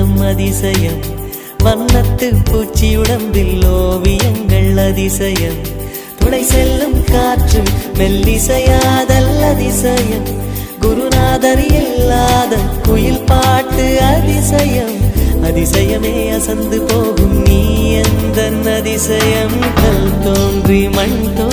உள்ளம் அதிசயம், வண்ணத்து பூச்சி உடம்பில் ஓவியங்கள் அதிசயம், துணை செல்லும் காற்று மெல்லிசையாதல் அதிசயம், குருநாதர் இல்லாத குயில் பாட்டு அதிசயம், அதிசயமே அசந்து போகும் நீ எந்த அதிசயம், கல் தோன்றி மண் தோன்றி